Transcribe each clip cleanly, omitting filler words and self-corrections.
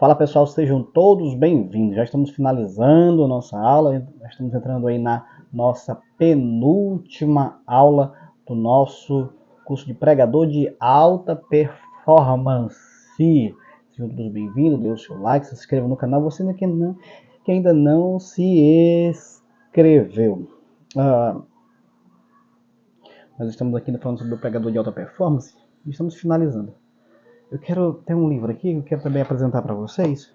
Fala pessoal, sejam todos bem-vindos. Já estamos finalizando a nossa aula, já estamos entrando aí na nossa penúltima aula do nosso curso de pregador de alta performance. Sejam todos bem-vindos, dê o seu like, se inscreva no canal, você que ainda não se inscreveu. Nós estamos aqui falando sobre o pregador de alta performance e estamos finalizando. Tem um livro aqui que eu quero também apresentar para vocês.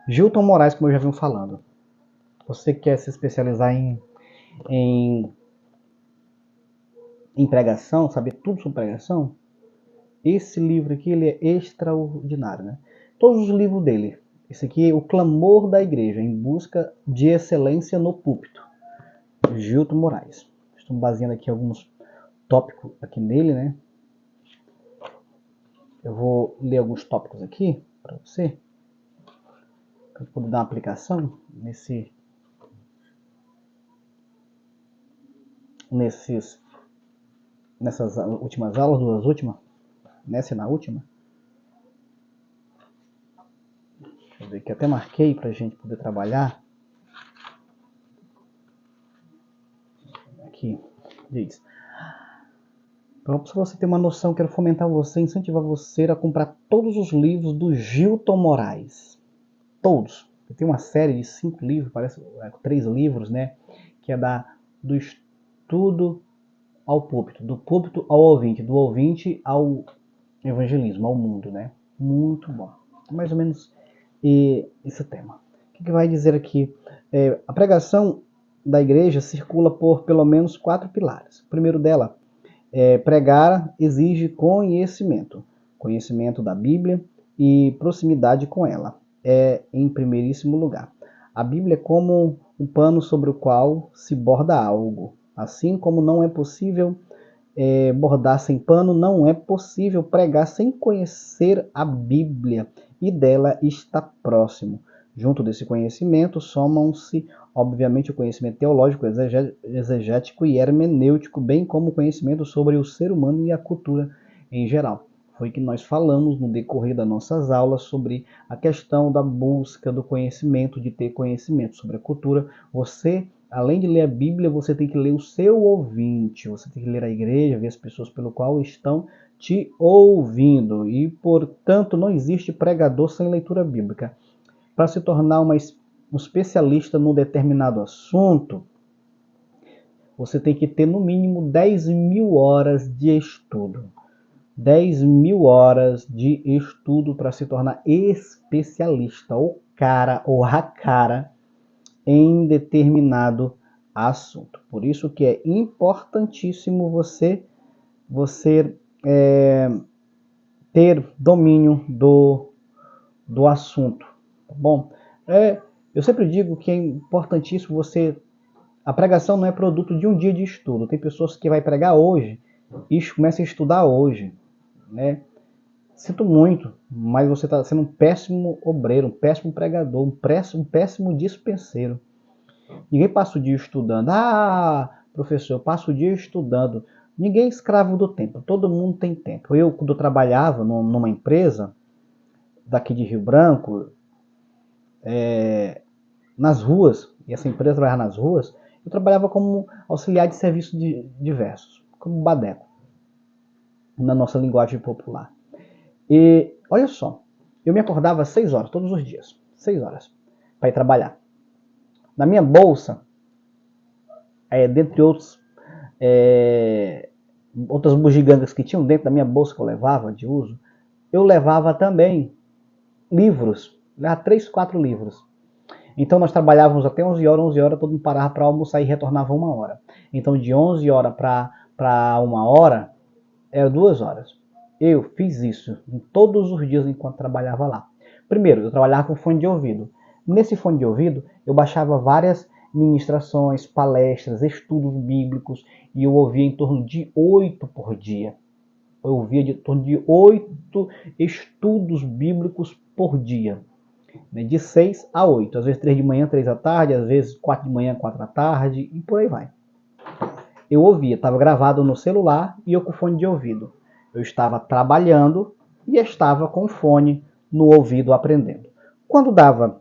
Gilton Moraes, como eu já vim falando. Você que quer se especializar em pregação, saber tudo sobre pregação, esse livro aqui ele é extraordinário, né? Todos os livros dele. Esse aqui é O Clamor da Igreja, em busca de excelência no púlpito. Gilton Moraes. Estou baseando aqui alguns tópicos aqui nele, né? Eu vou ler alguns tópicos aqui para você, para poder dar uma aplicação nessas últimas aulas, duas últimas, nessa e na última. Deixa eu ver que até marquei para a gente poder trabalhar. Aqui diz: para você ter uma noção, quero fomentar você, incentivar você a comprar todos os livros do Gilton Moraes. Todos. Tem uma série de 5 livros, parece 3 livros, né? Que é do estudo ao púlpito, do púlpito ao ouvinte, do ouvinte ao evangelismo, ao mundo, né? Muito bom. Mais ou menos esse tema. O que vai dizer aqui? A pregação da igreja circula por pelo menos 4 pilares. O primeiro dela pregar exige conhecimento. Conhecimento da Bíblia e proximidade com ela. Em primeiríssimo lugar. A Bíblia é como um pano sobre o qual se borda algo. Assim como não é possível bordar sem pano, não é possível pregar sem conhecer a Bíblia e dela está próximo. Junto desse conhecimento somam-se, obviamente, o conhecimento teológico, exegético e hermenêutico, bem como o conhecimento sobre o ser humano e a cultura em geral. Foi que nós falamos no decorrer das nossas aulas sobre a questão da busca do conhecimento, de ter conhecimento sobre a cultura. Você, além de ler a Bíblia, você tem que ler o seu ouvinte, você tem que ler a igreja, ver as pessoas pelo qual estão te ouvindo. E, portanto, não existe pregador sem leitura bíblica. Para se tornar um especialista num determinado assunto, você tem que ter no mínimo 10.000 horas de estudo. 10.000 horas de estudo para se tornar especialista, ou cara, ou a cara, em determinado assunto. Por isso que é importantíssimo você ter domínio do assunto. Tá bom? Eu sempre digo que é importantíssimo a pregação não é produto de um dia de estudo. Tem pessoas que vai pregar hoje e começa a estudar hoje, né? Sinto muito, mas você está sendo um péssimo obreiro, um péssimo pregador, um péssimo dispenseiro. Ninguém passa o dia estudando. Professor, eu passo o dia estudando. Ninguém é escravo do tempo, todo mundo tem tempo. Eu, quando eu trabalhava numa empresa daqui de Rio Branco, nas ruas, e essa empresa trabalhava nas ruas, eu trabalhava como auxiliar de serviços diversos, como badeco, na nossa linguagem popular. E olha só, eu me acordava às 6 horas, todos os dias, 6 horas, para ir trabalhar. Na minha bolsa, dentre outras bugigangas que tinham dentro da minha bolsa que eu levava de uso, eu levava também livros, 3, 4 livros. Então nós trabalhávamos até 11 horas, todo mundo parava para almoçar e retornava 1 hora. Então de 11 horas para 1 hora, era 2 horas. Eu fiz isso todos os dias enquanto trabalhava lá. Primeiro, eu trabalhava com fone de ouvido. Nesse fone de ouvido, eu baixava várias ministrações, palestras, estudos bíblicos, e eu ouvia em torno de 8 por dia. Eu ouvia em torno de 8 estudos bíblicos por dia. De 6 a 8. Às vezes 3 de manhã, 3 da tarde, às vezes 4 de manhã, 4 da tarde, e por aí vai. Eu ouvia, estava gravado no celular e eu com fone de ouvido. Eu estava trabalhando e estava com o fone no ouvido aprendendo. Quando dava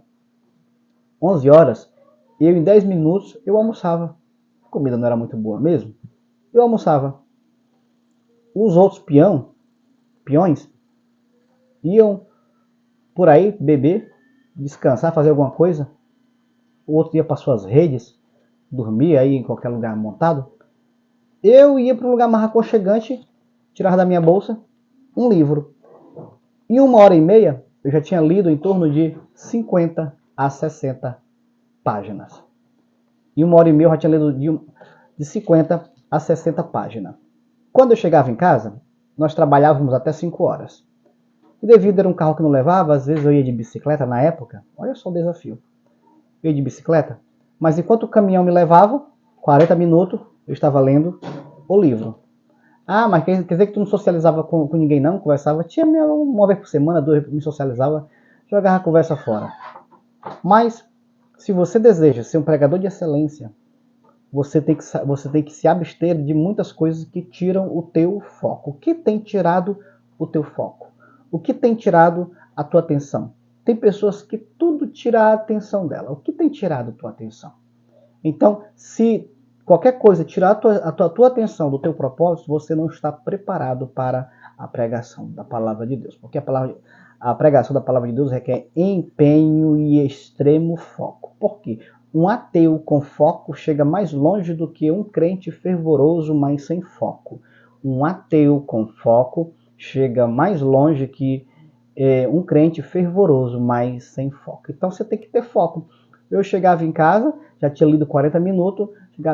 11 horas, eu em 10 minutos eu almoçava. A comida não era muito boa mesmo. Eu almoçava. Os outros peões, iam por aí beber, descansar, fazer alguma coisa. O outro ia para suas redes, dormia aí em qualquer lugar montado. Eu ia para um lugar mais aconchegante, tirava da minha bolsa um livro. Em 1h30, eu já tinha lido em torno de 50 a 60 páginas. Em 1h30 eu já tinha lido de 50 a 60 páginas. Quando eu chegava em casa, nós trabalhávamos até 5 horas. E devido a era um carro que não levava, às vezes eu ia de bicicleta na época. Olha só o desafio. Eu ia de bicicleta, mas enquanto o caminhão me levava, 40 minutos, eu estava lendo o livro. Ah, mas quer dizer que tu não socializava com ninguém não? Conversava? Tinha uma vez por semana, 2 me socializava, jogava a conversa fora. Mas, se você deseja ser um pregador de excelência, você tem que se abster de muitas coisas que tiram o teu foco. O que tem tirado o teu foco? O que tem tirado a tua atenção? Tem pessoas que tudo tira a atenção dela. O que tem tirado a tua atenção? Então, se qualquer coisa tirar a tua atenção do teu propósito, você não está preparado para a pregação da palavra de Deus. Porque a pregação da palavra de Deus requer empenho e extremo foco. Por quê? Um ateu com foco chega mais longe do que um crente fervoroso, mas sem foco. Um ateu com foco chega mais longe que um crente fervoroso, mas sem foco. Então você tem que ter foco. Eu chegava em casa, já tinha lido 40 minutos,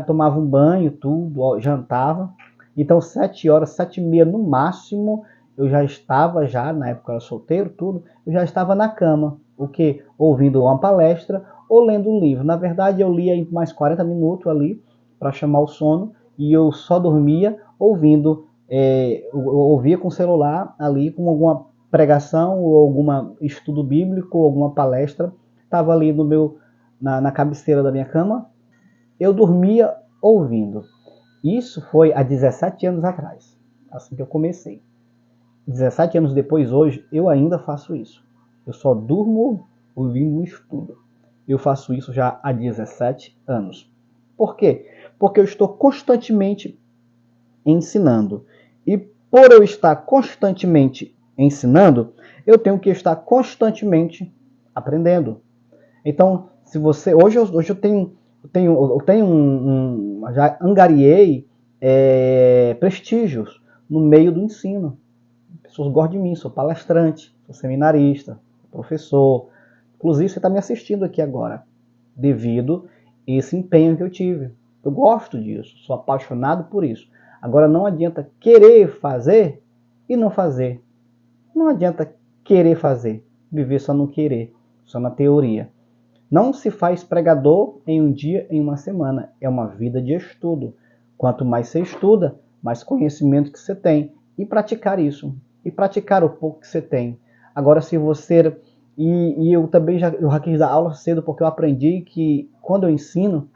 tomava um banho, tudo, jantava. Então 7 horas, 7h30 no máximo, eu já estava, na época eu era solteiro, tudo, eu já estava na cama. O quê? Ouvindo uma palestra ou lendo um livro. Na verdade, eu lia mais 40 minutos ali para chamar o sono e eu só dormia ouvindo, eu ouvia com o celular ali com alguma pregação ou algum estudo bíblico ou alguma palestra. Estava ali na cabeceira da minha cama, eu dormia ouvindo. Isso foi há 17 anos atrás, assim que eu comecei. 17 anos depois, hoje, eu ainda faço isso. Eu só durmo ouvindo um estudo. Eu faço isso já há 17 anos. Por quê? Porque eu estou constantemente ensinando. E por eu estar constantemente ensinando, eu tenho que estar constantemente aprendendo. Então, se você hoje eu tenho já angariei prestígios no meio do ensino. Pessoas gostam de mim, sou palestrante, sou seminarista, sou professor. Inclusive, você está me assistindo aqui agora, devido a esse empenho que eu tive. Eu gosto disso, sou apaixonado por isso. Agora, não adianta querer fazer e não fazer. Não adianta querer fazer, viver só no querer, só na teoria. Não se faz pregador em um dia, em uma semana. É uma vida de estudo. Quanto mais você estuda, mais conhecimento que você tem. E praticar isso. E praticar o pouco que você tem. Agora, se você... E eu também já quis dar aula cedo, porque eu aprendi que quando eu ensino,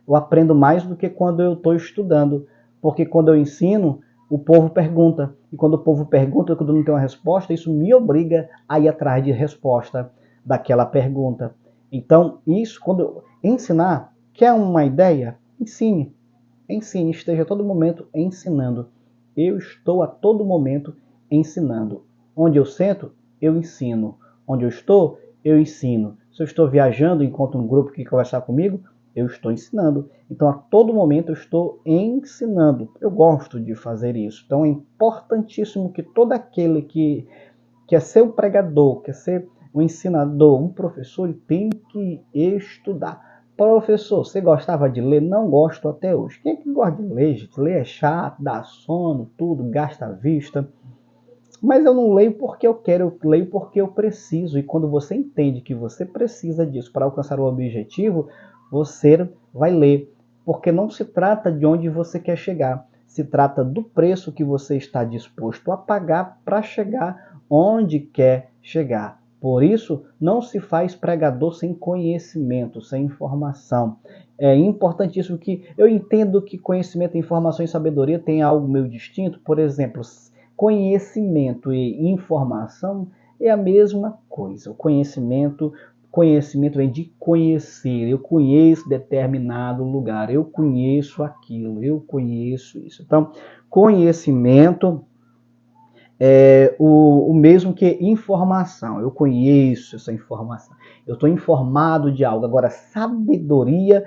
eu aprendo mais do que quando eu estou estudando. Porque quando eu ensino, o povo pergunta. E quando o povo pergunta, quando eu não tenho uma resposta, isso me obriga a ir atrás de resposta daquela pergunta. Então, isso, quando ensinar, quer uma ideia? Ensine. Ensine, esteja a todo momento ensinando. Eu estou a todo momento ensinando. Onde eu sento, eu ensino. Onde eu estou, eu ensino. Se eu estou viajando e encontro um grupo que quer conversar comigo, eu estou ensinando. Então, a todo momento eu estou ensinando. Eu gosto de fazer isso. Então, é importantíssimo que todo aquele que quer ser um pregador, quer ser um ensinador, um professor, ele tem que estudar. Professor, você gostava de ler? Não gosto até hoje. Quem é que gosta de ler, gente? Ler é chato, dá sono, tudo, gasta a vista. Mas eu não leio porque eu quero, eu leio porque eu preciso. E quando você entende que você precisa disso para alcançar o objetivo, você vai ler. Porque não se trata de onde você quer chegar. Se trata do preço que você está disposto a pagar para chegar onde quer chegar. Por isso, não se faz pregador sem conhecimento, sem informação. É importantíssimo que eu entendo que conhecimento, informação e sabedoria tem algo meio distinto. Por exemplo, conhecimento e informação é a mesma coisa. O conhecimento vem de conhecer. Eu conheço determinado lugar, eu conheço aquilo, eu conheço isso. Então, conhecimento é o mesmo que informação. Eu conheço essa informação. Eu estou informado de algo. Agora, sabedoria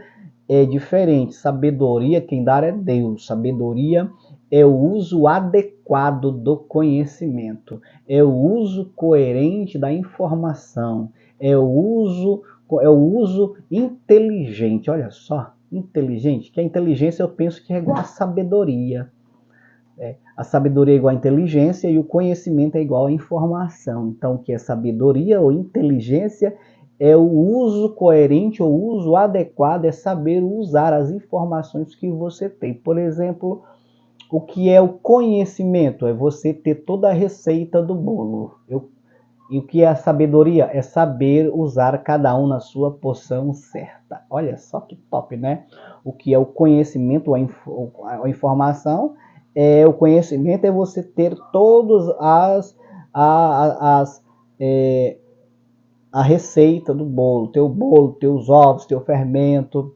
é diferente. Sabedoria, quem dá é Deus. Sabedoria é o uso adequado do conhecimento. É o uso coerente da informação. É o uso inteligente. Olha só, inteligente. Que a inteligência eu penso que é igual a sabedoria. A sabedoria é igual à inteligência e o conhecimento é igual à informação. Então, o que é sabedoria ou inteligência é o uso coerente ou uso adequado, é saber usar as informações que você tem. Por exemplo, o que é o conhecimento? É você ter toda a receita do bolo. E o que é a sabedoria? É saber usar cada um na sua porção certa. Olha só que top, né? O que é o conhecimento, a informação, o conhecimento é você ter todas a receita do bolo, teus ovos, teu fermento,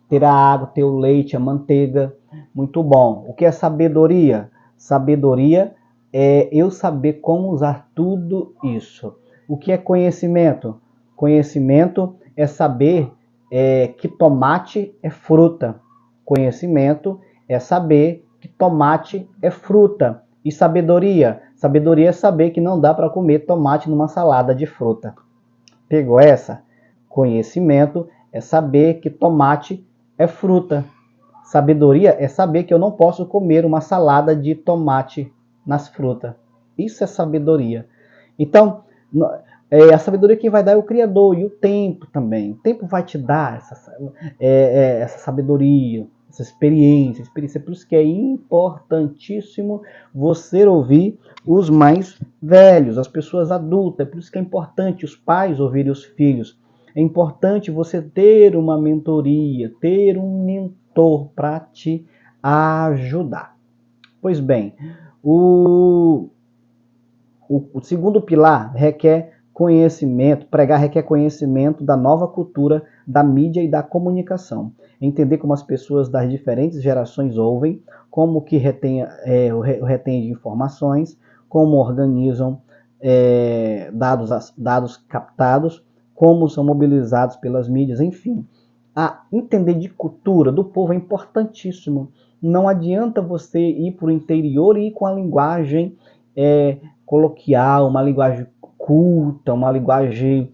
ter a água, ter o leite, a manteiga. Muito bom. O que é sabedoria? Sabedoria é eu saber como usar tudo isso. O que é conhecimento? Conhecimento é saber que tomate é fruta. Conhecimento é saber que tomate é fruta. E sabedoria? Sabedoria é saber que não dá para comer tomate numa salada de fruta. Pegou essa? Conhecimento é saber que tomate é fruta. Sabedoria é saber que eu não posso comer uma salada de tomate nas frutas. Isso é sabedoria. Então, a sabedoria que vai dar é o Criador e o tempo também. O tempo vai te dar essa sabedoria, essa experiência. Por isso que é importantíssimo você ouvir os mais velhos, as pessoas adultas. É por isso que é importante os pais ouvirem os filhos. É importante você ter uma mentoria, ter um mentor para te ajudar. Pois bem, o segundo pilar requer conhecimento, pregar requer conhecimento da nova cultura da mídia e da comunicação. Entender como as pessoas das diferentes gerações ouvem, como que retém de informações, como organizam dados captados, como são mobilizados pelas mídias, enfim. Entender de cultura do povo é importantíssimo. Não adianta você ir para o interior e ir com a linguagem coloquial, uma linguagem culta, uma linguagem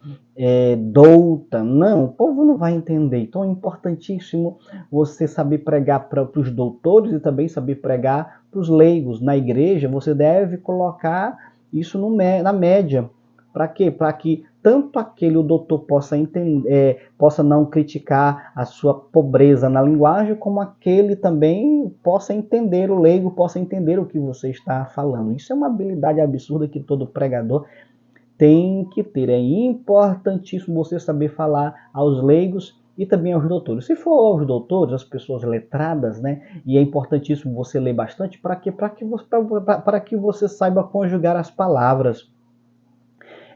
douta. Não, o povo não vai entender. Então é importantíssimo você saber pregar para os doutores e também saber pregar para os leigos. Na igreja você deve colocar isso na média. Para quê? Para que tanto o doutor possa entender, possa não criticar a sua pobreza na linguagem, como aquele também possa entender, o leigo possa entender o que você está falando. Isso é uma habilidade absurda que todo pregador tem que ter. É importantíssimo você saber falar aos leigos e também aos doutores. Se for aos doutores, as pessoas letradas, né? E é importantíssimo você ler bastante para que você saiba conjugar as palavras.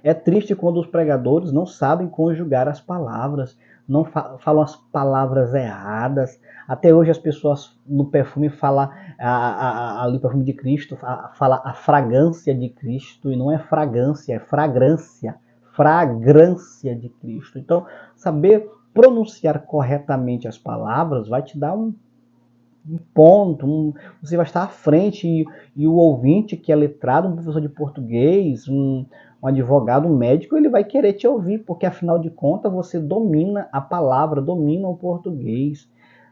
É triste quando os pregadores não sabem conjugar as palavras, não falam as palavras erradas. Até hoje as pessoas no perfume falam ali o perfume de Cristo, fala a fragrância de Cristo, e não é fragrância, é fragrância. Fragrância de Cristo. Então, saber pronunciar corretamente as palavras vai te dar um ponto, você vai estar à frente e o ouvinte que é letrado, um professor de português, um advogado, um médico, ele vai querer te ouvir, porque afinal de contas você domina a palavra, domina o português.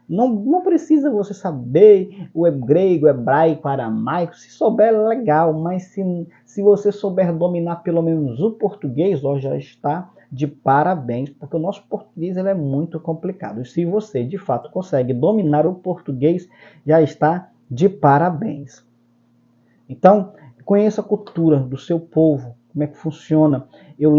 Não precisa você saber o grego, o hebraico, o aramaico, se souber legal, mas se você souber dominar pelo menos o português, já está de parabéns, porque o nosso português ele é muito complicado. E se você, de fato, consegue dominar o português, já está de parabéns. Então, conheça a cultura do seu povo, como é que funciona. Eu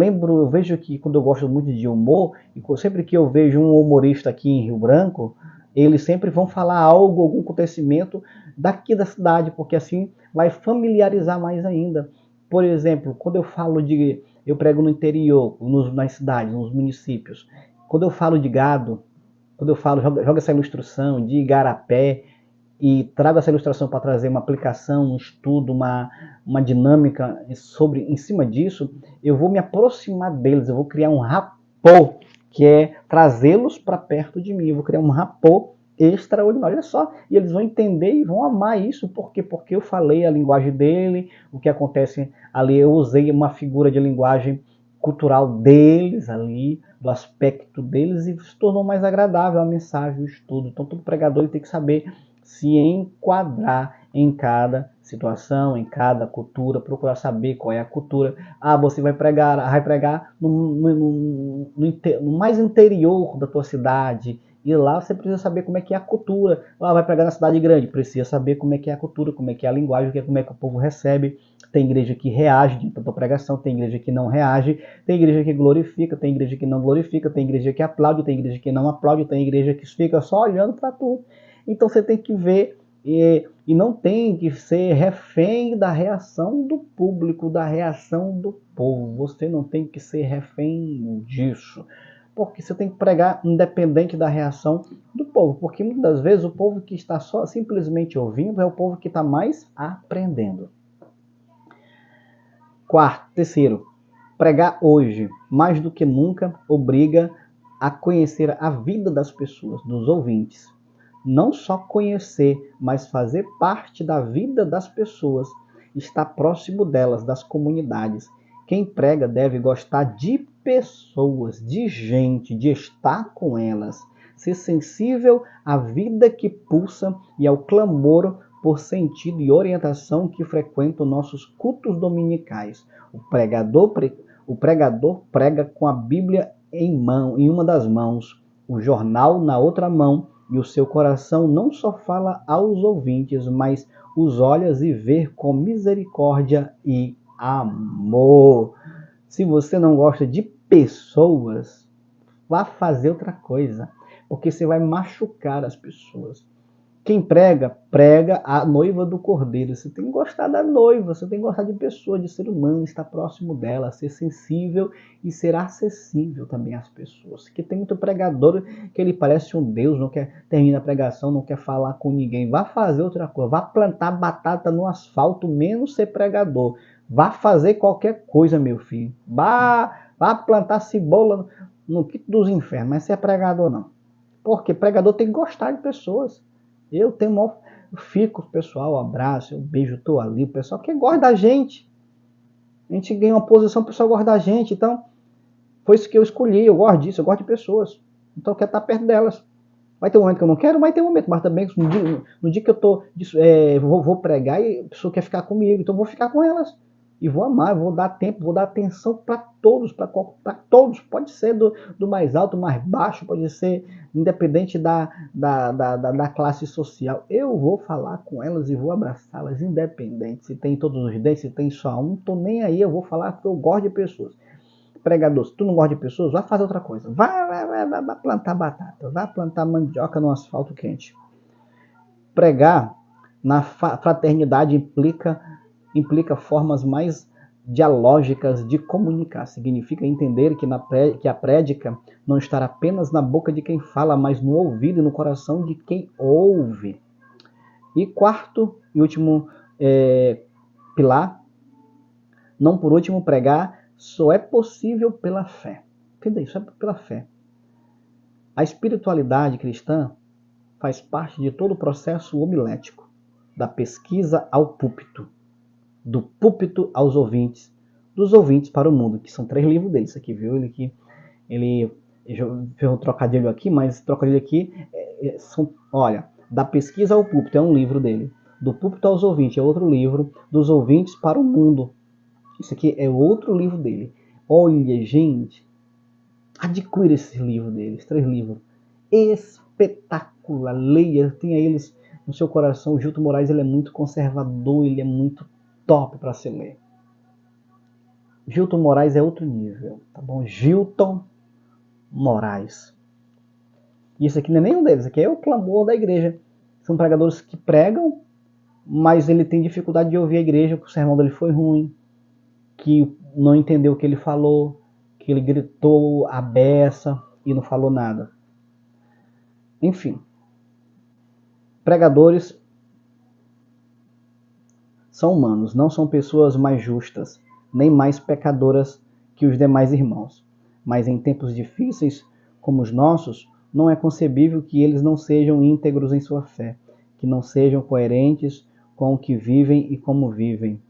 vejo que quando eu gosto muito de humor, e sempre que eu vejo um humorista aqui em Rio Branco, eles sempre vão falar algum acontecimento daqui da cidade, porque assim vai familiarizar mais ainda. Por exemplo, quando eu prego no interior, nas cidades, nos municípios, quando eu falo de gado, quando eu falo, joga essa ilustração de igarapé e trago essa ilustração para trazer uma aplicação, um estudo, uma dinâmica em cima disso, eu vou me aproximar deles, eu vou criar um rapport, que é trazê-los para perto de mim, eu vou criar um rapport extraordinário, olha só, e eles vão entender e vão amar isso, porque eu falei a linguagem dele, o que acontece ali, eu usei uma figura de linguagem cultural deles ali, do aspecto deles, e se tornou mais agradável a mensagem, o estudo. Então todo pregador ele tem que saber se enquadrar em cada situação, em cada cultura, procurar saber qual é a cultura. Ah, você vai pregar no mais interior da tua cidade, e lá você precisa saber como é que é a cultura. Ah, vai pregar na cidade grande, precisa saber como é que é a cultura, como é que é a linguagem, como é que o povo recebe. Tem igreja que reage diante da tua pregação, tem igreja que não reage, tem igreja que glorifica, tem igreja que não glorifica, tem igreja que aplaude, tem igreja que não aplaude, tem igreja que fica só olhando para tu. Então você tem que ver e não tem que ser refém da reação do público, da reação do povo. Você não tem que ser refém disso. Porque você tem que pregar independente da reação do povo. Porque muitas das vezes o povo que está só simplesmente ouvindo é o povo que está mais aprendendo. Terceiro, pregar hoje, mais do que nunca, obriga a conhecer a vida das pessoas, dos ouvintes. Não só conhecer, mas fazer parte da vida das pessoas, estar próximo delas, das comunidades. Quem prega deve gostar de pessoas, de gente, de estar com elas, ser sensível à vida que pulsa e ao clamor por sentido e orientação que frequentam nossos cultos dominicais. O pregador prega com a Bíblia em uma das mãos, o jornal na outra mão, e o seu coração não só fala aos ouvintes, mas os olha e vê com misericórdia e amor. Se você não gosta de pessoas, vá fazer outra coisa, porque você vai machucar as pessoas. Quem prega, prega a noiva do cordeiro. Você tem que gostar da noiva, você tem que gostar de pessoa, de ser humano, estar próximo dela, ser sensível e ser acessível também às pessoas. Que tem muito pregador que ele parece um Deus, não quer terminar a pregação, não quer falar com ninguém. Vá fazer outra coisa, vá plantar batata no asfalto, menos ser pregador. Vá fazer qualquer coisa, meu filho. Vá plantar cebola no quinto dos infernos, mas ser pregador não. Porque pregador tem que gostar de pessoas. Eu fico com o pessoal, abraço, eu beijo, estou ali, o pessoal que gosta da gente. A gente ganha uma posição, o pessoal gosta da gente. Então, foi isso que eu escolhi, eu gosto disso, eu gosto de pessoas. Então, eu quero estar perto delas. Vai ter um momento que eu não quero, vai ter um momento, mas também no dia que eu vou pregar e a pessoa quer ficar comigo, então eu vou ficar com elas. E vou amar, vou dar tempo, vou dar atenção para todos, para todos. Pode ser do mais alto, mais baixo, pode ser independente da classe social. Eu vou falar com elas e vou abraçá-las, independente. Se tem todos os dentes, se tem só um, tô nem aí, eu vou falar porque eu gosto de pessoas. Pregador, se tu não gosta de pessoas, vai fazer outra coisa. Vai plantar batata, vai plantar mandioca no asfalto quente. Pregar na fraternidade implica formas mais dialógicas de comunicar. Significa entender que a prédica não está apenas na boca de quem fala, mas no ouvido e no coração de quem ouve. E quarto e último pilar, não por último, pregar só é possível pela fé. Entenda isso, é pela fé. A espiritualidade cristã faz parte de todo o processo homilético, da pesquisa ao púlpito, do púlpito aos ouvintes, dos ouvintes para o mundo, que são 3 livros dele, isso aqui, viu? Ele fez um trocadilho aqui, mas esse trocadilho aqui olha, da pesquisa ao púlpito é um livro dele, do púlpito aos ouvintes é outro livro, dos ouvintes para o mundo, isso aqui é outro livro dele. Olha, gente, adquira esse livro dele, 3 livros, espetacular, leia, tenha eles no seu coração. O Gilton Moraes, ele é muito conservador, ele é muito top para se ler. Gilton Moraes é outro nível, tá bom? Gilton Moraes. Isso aqui não é nenhum deles, aqui é o clamor da igreja. São pregadores que pregam, mas ele tem dificuldade de ouvir a igreja, porque o sermão dele foi ruim. que não entendeu o que ele falou, que ele gritou a beça e não falou nada. Enfim, pregadores são humanos, não são pessoas mais justas, nem mais pecadoras que os demais irmãos. Mas em tempos difíceis como os nossos, não é concebível que eles não sejam íntegros em sua fé, que não sejam coerentes com o que vivem e como vivem,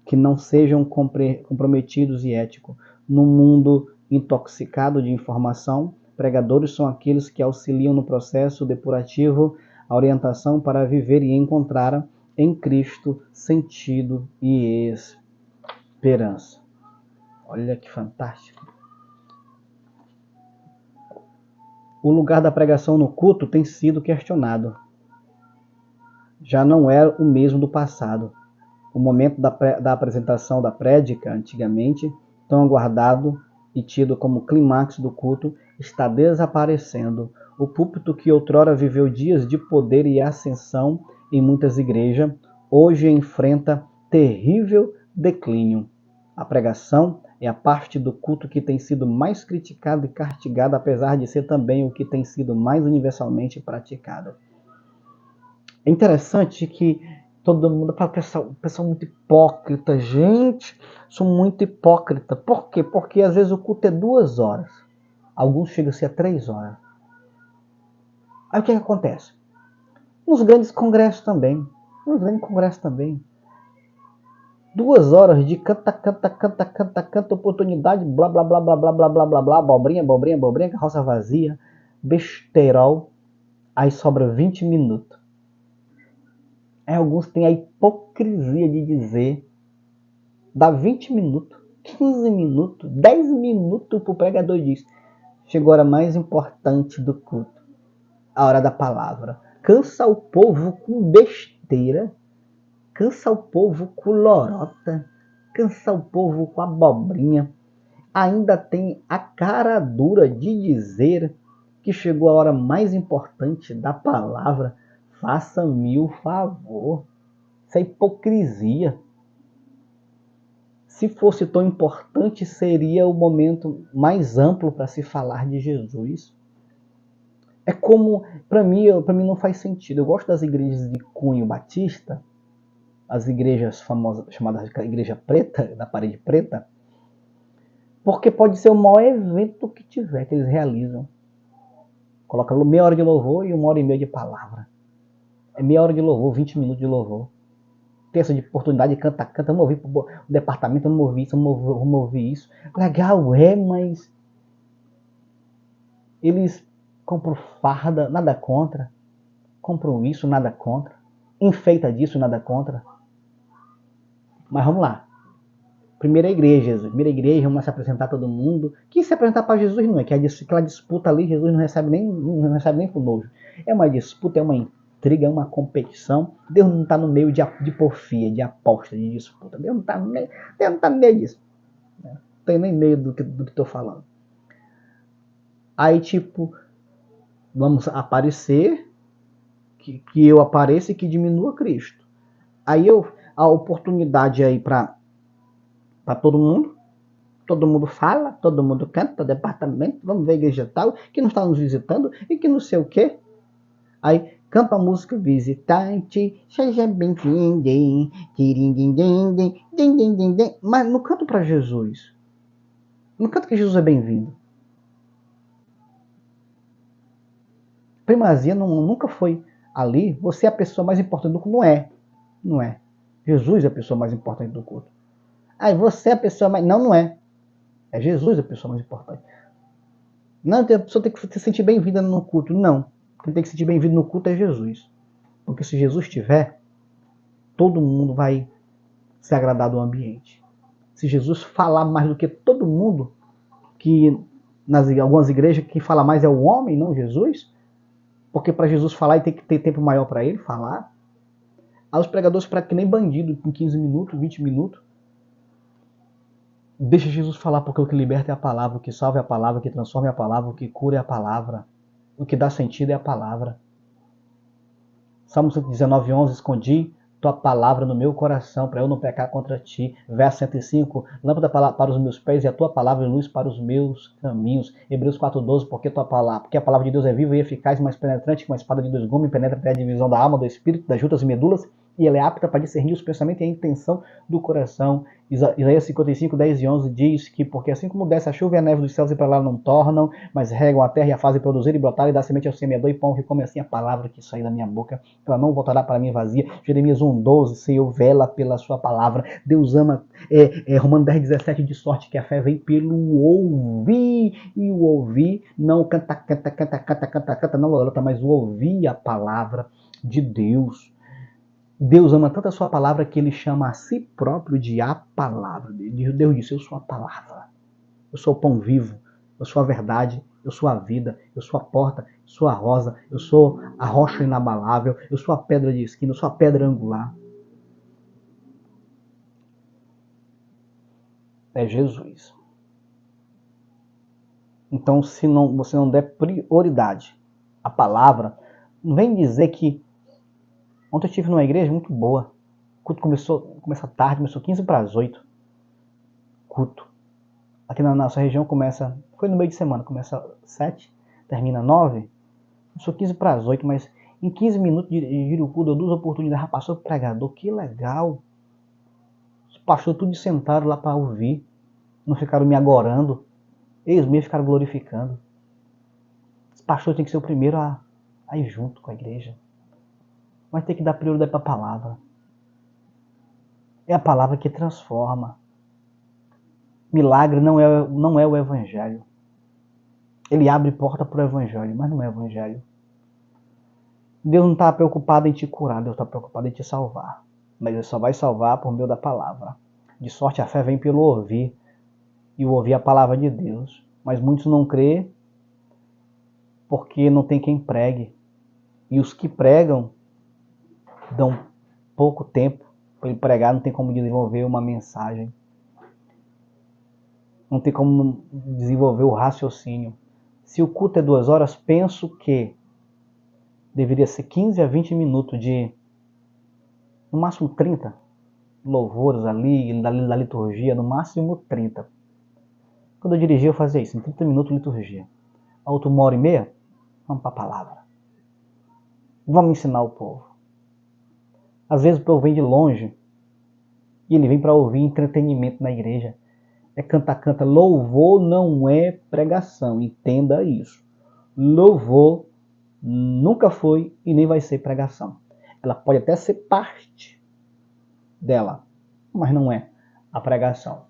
que não sejam comprometidos e éticos. Num mundo intoxicado de informação, pregadores são aqueles que auxiliam no processo depurativo a orientação para viver e encontrar em Cristo sentido e esperança. Olha que fantástico. O lugar da pregação no culto tem sido questionado. Já não é o mesmo do passado. O momento da apresentação da prédica, antigamente, tão aguardado e tido como clímax do culto, está desaparecendo. O púlpito que outrora viveu dias de poder e ascensão em muitas igrejas, hoje enfrenta terrível declínio. A pregação é a parte do culto que tem sido mais criticada e castigada, apesar de ser também o que tem sido mais universalmente praticado. É interessante que todo mundo fala, pessoal muito hipócrita. Gente, sou muito hipócrita. Por quê? Porque às vezes o culto é 2 horas. Alguns chegam a ser 3 horas. Aí o que acontece? Nos grandes congressos também. 2 horas de canta, oportunidade, blá, blá, blá, blá, blá, blá, blá, blá, blá, abobrinha, carroça vazia, besteirol, aí sobra 20 minutos. Aí alguns têm a hipocrisia de dizer, dá 20 minutos, 15 minutos, 10 minutos pro pregador e diz, chegou a hora mais importante do culto, a hora da palavra. Cansa o povo com besteira, cansa o povo com lorota, cansa o povo com abobrinha. Ainda tem a cara dura de dizer que chegou a hora mais importante da palavra. Faça-me o favor. Isso é hipocrisia. Se fosse tão importante, seria o momento mais amplo para se falar de Jesus. É como, para mim não faz sentido. Eu gosto das igrejas de cunho batista, as igrejas famosas, chamadas de igreja preta, da parede preta, porque pode ser o maior evento que tiver, que eles realizam. Coloca meia hora de louvor e 1h30 de palavra. É meia hora de louvor, 20 minutos de louvor. Tem essa de oportunidade de canta, vamos ouvir pro departamento, vamos ouvir isso, vamos ouvir isso. Legal, mas eles compram farda, nada contra. Compram isso, nada contra. Enfeita disso, nada contra. Mas vamos lá. Primeira igreja, vamos se apresentar todo mundo. Que se apresentar para Jesus não é, que aquela disputa ali, Jesus não recebe nem por nojo. É uma disputa, é uma intriga, é uma competição. Deus não está no meio de porfia, de aposta, de disputa. Deus não está no meio disso. Não tem nem meio do que estou falando. Aí, tipo, vamos aparecer, que eu apareça e que diminua Cristo. Aí a oportunidade aí para todo mundo fala, todo mundo canta, departamento, vamos ver a igreja tal, que não está nos visitando e que não sei o quê. Aí canta a música visitante, seja bem-vindo, mas não canto para Jesus. Não canto que Jesus é bem-vindo. Primazia nunca foi ali, você é a pessoa mais importante do culto. Não é. Jesus é a pessoa mais importante do culto. Aí você é a pessoa mais... Não é. É Jesus a pessoa mais importante. Não, a pessoa tem que se sentir bem-vinda no culto. Não. Quem tem que se sentir bem-vindo no culto é Jesus. Porque se Jesus estiver, todo mundo vai se agradar do ambiente. Se Jesus falar mais do que todo mundo, que nas algumas igrejas quem fala mais é o homem, não Jesus, porque para Jesus falar ele tem que ter tempo maior para ele falar. Aí os pregadores pregam que nem bandido, com 15 minutos, 20 minutos. Deixa Jesus falar, porque o que liberta é a palavra, o que salva é a palavra, o que transforma é a palavra, o que cura é a palavra, o que dá sentido é a palavra. Salmo 119:11, escondi tua palavra no meu coração, para eu não pecar contra ti. Verso 105, lâmpada para os meus pés e a tua palavra luz para os meus caminhos. Hebreus 4:12, porque a palavra de Deus é viva e eficaz, mais penetrante que uma espada de dois gumes, penetra até a divisão da alma, do espírito, das juntas e medulas, e ela é apta para discernir os pensamentos e a intenção do coração. Isaías 55, 10 e 11 diz que, porque assim como desce a chuva e a neve dos céus e para lá não tornam, mas regam a terra e a fazem produzir e brotar e dá semente ao semeador e pão, que come assim a palavra que sai da minha boca, ela não voltará para mim vazia. Jeremias 1:12, Senhor, vela pela sua palavra. Deus ama. Romanos 10:17, de sorte que a fé vem pelo ouvir, e o ouvir não canta, não, mas o ouvir a palavra de Deus. Deus ama tanto a sua palavra que ele chama a si próprio de a palavra. Deus disse, eu sou a palavra. Eu sou o pão vivo. Eu sou a verdade. Eu sou a vida. Eu sou a porta. Eu sou a rosa. Eu sou a rocha inabalável. Eu sou a pedra de esquina. Eu sou a pedra angular. É Jesus. Então, se você não der prioridade à palavra, não vem dizer que... Ontem eu estive numa igreja muito boa. O culto começa tarde, começou 7:45. Culto. Aqui na nossa região começa... Foi no meio de semana, começa 7, termina 9. Começou 7:45, mas em 15 minutos de culto, deu 2 oportunidades, já passou o pregador. Que legal. Os pastores tudo sentaram lá para ouvir. Não ficaram me agorando. Eles mesmos ficaram glorificando. Os pastores têm que ser o primeiro a ir junto com a igreja. Mas tem que dar prioridade para a palavra. É a palavra que transforma. Milagre não é o evangelho. Ele abre porta para o evangelho, mas não é o evangelho. Deus não está preocupado em te curar, Deus está preocupado em te salvar. Mas ele só vai salvar por meio da palavra. De sorte a fé vem pelo ouvir, e o ouvir a palavra de Deus. Mas muitos não crê porque não tem quem pregue. E os que pregam dão pouco tempo para ele pregar, não tem como desenvolver uma mensagem. Não tem como desenvolver o raciocínio. Se o culto é 2 horas, penso que deveria ser 15 a 20 minutos de, no máximo 30 louvores ali, da liturgia, no máximo 30. Quando eu dirigia, eu fazia isso, em 30 minutos de liturgia. A outra 1h30, vamos para a palavra. Vamos ensinar o povo. Às vezes o povo vem de longe e ele vem para ouvir entretenimento na igreja. É canta. Louvor não é pregação, entenda isso. Louvor nunca foi e nem vai ser pregação. Ela pode até ser parte dela, mas não é a pregação.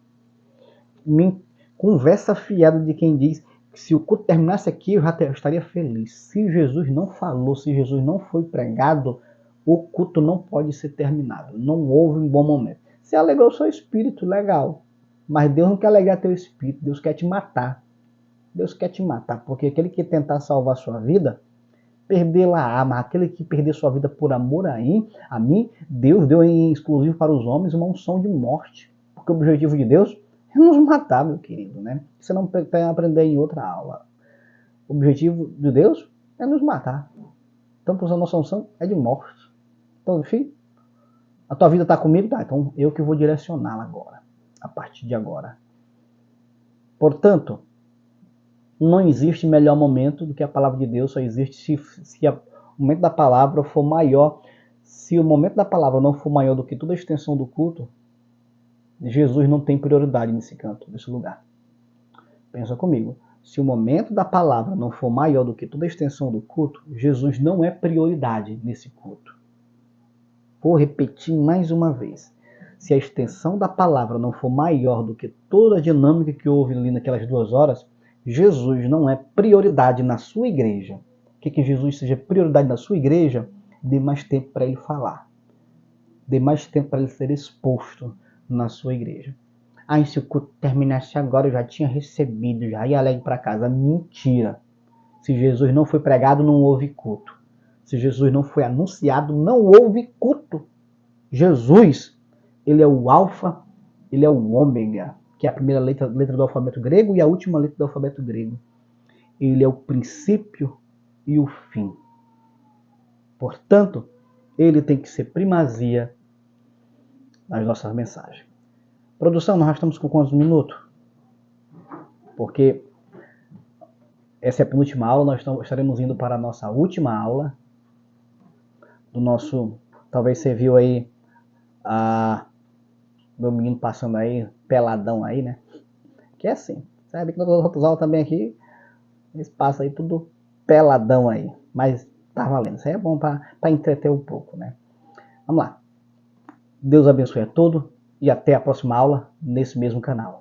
Conversa fiada de quem diz que se o culto terminasse aqui eu já estaria feliz. Se Jesus não falou, se Jesus não foi pregado, o culto não pode ser terminado. Não houve um bom momento. Se alegrou o seu espírito, legal. Mas Deus não quer alegrar teu espírito, Deus quer te matar. Deus quer te matar, porque aquele que tentar salvar sua vida, perdê-la, mas aquele que perder sua vida por amor a mim, Deus deu em exclusivo para os homens uma unção de morte. Porque o objetivo de Deus é nos matar, meu querido, né? Você não tem que aprender em outra aula. O objetivo de Deus é nos matar. Então, por a nossa unção é de morte. Então, enfim, a tua vida está comigo? Tá, então eu que vou direcioná-la agora. A partir de agora. Portanto, não existe melhor momento do que a palavra de Deus, só existe se o momento da palavra for maior. Se o momento da palavra não for maior do que toda a extensão do culto, Jesus não tem prioridade nesse canto, nesse lugar. Pensa comigo. Se o momento da palavra não for maior do que toda a extensão do culto, Jesus não é prioridade nesse culto. Vou repetir mais uma vez. Se a extensão da palavra não for maior do que toda a dinâmica que houve ali naquelas 2 horas, Jesus não é prioridade na sua igreja. Que Jesus seja prioridade na sua igreja, dê mais tempo para ele falar. Dê mais tempo para ele ser exposto na sua igreja. Ah, se o culto terminasse agora, eu já tinha recebido, já ia alegre para casa. Mentira. Se Jesus não foi pregado, não houve culto. Se Jesus não foi anunciado, não houve culto. Jesus, ele é o alfa, ele é o ômega, que é a primeira letra do alfabeto grego e a última letra do alfabeto grego. Ele é o princípio e o fim. Portanto, ele tem que ser primazia nas nossas mensagens. Produção, nós já estamos com quantos minutos? Porque essa é a penúltima aula, nós estaremos indo para a nossa última aula do nosso, talvez você viu aí meu menino passando aí, peladão aí, né? Que é assim, sabe que nas outras aulas também aqui, eles passam aí tudo peladão aí, mas tá valendo, isso aí é bom para entreter um pouco, né? Vamos lá. Deus abençoe a todos e até a próxima aula nesse mesmo canal.